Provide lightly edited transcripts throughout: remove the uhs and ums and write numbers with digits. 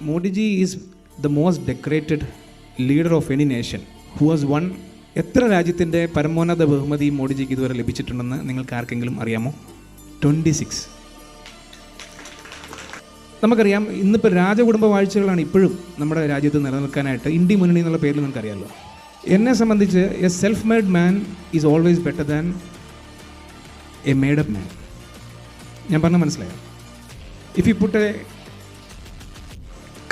Modi ji is the most decorated leader of any nation who has won. എത്ര രാജ്യത്തിൻ്റെ പരമോന്നത ബഹുമതി മോഡിജിക്ക് ഇതുവരെ ലഭിച്ചിട്ടുണ്ടെന്ന് നിങ്ങൾക്ക് ആർക്കെങ്കിലും അറിയാമോ? 26. നമുക്കറിയാം, ഇന്നിപ്പോൾ രാജകുടുംബ വാഴ്ചകളാണ് ഇപ്പോഴും നമ്മുടെ രാജ്യത്ത് നിലനിൽക്കാനായിട്ട് ഇന്ത്യ മുന്നണി എന്നുള്ള പേരിൽ നിങ്ങൾക്കറിയാമല്ലോ. എന്നെ സംബന്ധിച്ച് a self made man is always better than a made up man. ഞാൻ പറഞ്ഞാൽ മനസ്സിലായോ? If you put a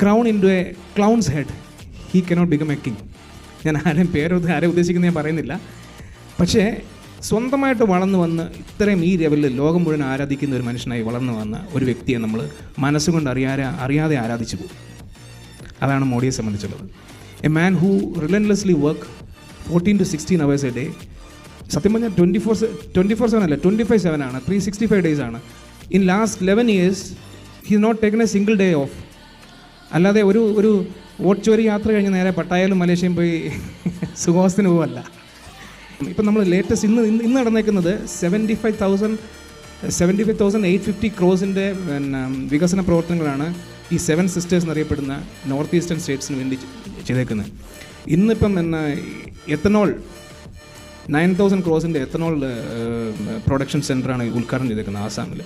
crown into a clown's head, he cannot become a king. ഞാൻ ആരെ ഉദ്ദേശിക്കുന്നത് ഞാൻ പറയുന്നില്ല. പക്ഷേ സ്വന്തമായിട്ട് വളർന്നു വന്ന് ഇത്രയും ഈ ലെവലിൽ ലോകം മുഴുവൻ ആരാധിക്കുന്ന ഒരു മനുഷ്യനായി വളർന്നു വന്ന ഒരു വ്യക്തിയെ നമ്മൾ മനസ്സുകൊണ്ട് അറിയാതെ ആരാധിച്ചു പോകും. അതാണ് മോഡിയെ സംബന്ധിച്ചുള്ളത്. A man who relentlessly work 14 to 16 hours a day. സത്യം പറഞ്ഞാൽ 24/7 അല്ല, 25/7 ആണ്, 365 days ആണ്. In last 11 years he not taken a single day off. അല്ലാതെ ഒരു ഓട്ട്ചോരി യാത്ര കഴിഞ്ഞ് നേരെ പട്ടായാലും മലേഷ്യയും പോയി സുഖവാസത്തിന് പോവല്ല. ഇപ്പം നമ്മൾ ലേറ്റസ്റ്റ് ഇന്ന് നടന്നേക്കുന്നത് 75,850 crores-ൻ്റെ വികസന പ്രവർത്തനങ്ങളാണ് ഈ 7 സിസ്റ്റേഴ്സ് എന്നറിയപ്പെടുന്ന നോർത്ത് ഈസ്റ്റേൺ സ്റ്റേറ്റ്സിന് വേണ്ടി ചെയ്തേക്കുന്നത്. ഇന്നിപ്പം എത്തനോൾ 9,000 crores-ൻ്റെ എത്തനോൾ പ്രൊഡക്ഷൻ സെൻ്ററാണ് ഉദ്ഘാടനം ചെയ്തേക്കുന്നത് ആസാമിൽ.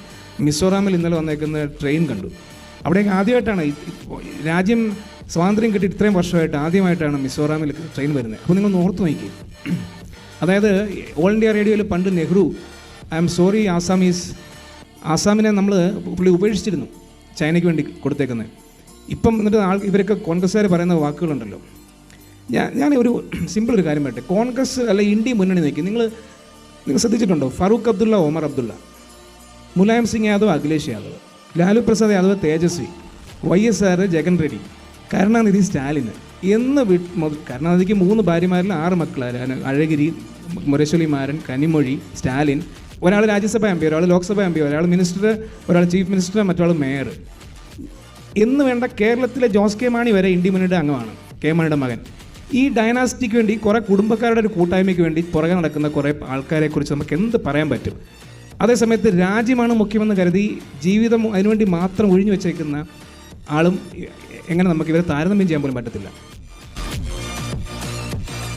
മിസോറാമിൽ ഇന്നലെ വന്നേക്കുന്ന ട്രെയിൻ കണ്ടു. അവിടേക്ക് ആദ്യമായിട്ടാണ് രാജ്യം സ്വാതന്ത്ര്യം കിട്ടി ഇത്രയും വർഷമായിട്ട് ആദ്യമായിട്ടാണ് മിസോറാമിൽ ട്രെയിൻ വരുന്നത്. അപ്പോൾ നിങ്ങൾ ഓർത്ത് നോക്കി. അതായത് ഓൾ ഇന്ത്യ റേഡിയോയിൽ പണ്ട് നെഹ്റു ഐ എം സോറി ആസാമിനെ പുള്ളി ഉപേക്ഷിച്ചിരുന്നു, ചൈനയ്ക്ക് വേണ്ടി കൊടുത്തേക്കുന്നത്. ഇപ്പം എന്നിട്ട് ഇവരൊക്കെ കോൺഗ്രസ്സുകാർ പറയുന്ന വാക്കുകളുണ്ടല്ലോ. ഞാൻ ഒരു സിമ്പിൾ ഒരു കാര്യം പറയട്ടെ. കോൺഗ്രസ് അല്ല ഇന്ത്യ മുന്നണി നോക്കി നിങ്ങൾ ശ്രദ്ധിച്ചിട്ടുണ്ടോ? ഫറൂഖ് അബ്ദുള്ള, ഒമർ അബ്ദുള്ള, മുലായം സിംഗ് യാദവ്, അഖിലേഷ് യാദവ്, ലാലു പ്രസാദ് യാദവ്, തേജസ്വി, YSR, ജഗൻ റെഡ്ഡി, കരുണാനിധി, സ്റ്റാലിന് കരുണാനിധിക്ക് 3 ഭാര്യമാരിൽ 6 മക്കളാണ്. അഴഗിരി, മുരശ്വലി മാരൻ, കനിമൊഴി, സ്റ്റാലിൻ. ഒരാൾ രാജ്യസഭാ MP, ഒരാൾ ലോക്സഭാ MP, ഒരാൾ മിനിസ്റ്റർ, ഒരാൾ ചീഫ് മിനിസ്റ്റർ, മറ്റൊരാൾ മേയർ എന്ന് വേണ്ട. കേരളത്തിലെ ജോസ് കെ മാണി വരെ ഇന്ത്യ മുന്നണിയുടെ അംഗമാണ്, കെ മാണിയുടെ മകൻ. ഈ ഡൈനാസ്റ്റിക്ക് വേണ്ടി കുറേ കുടുംബക്കാരുടെ ഒരു കൂട്ടായ്മയ്ക്ക് വേണ്ടി പുറകെ നടക്കുന്ന കുറേ ആൾക്കാരെക്കുറിച്ച് നമുക്ക് എന്ത് പറയാൻ പറ്റും? അതേസമയത്ത് രാജ്യമാണ് മുഖ്യമെന്ന് കരുതി ജീവിതം അതിനുവേണ്ടി മാത്രം ഒഴിഞ്ഞു വെച്ചേക്കുന്ന ആളും എങ്ങനെ നമുക്ക് ഇവരെ താരതമ്യം ചെയ്യാൻ പോലും പറ്റത്തില്ല.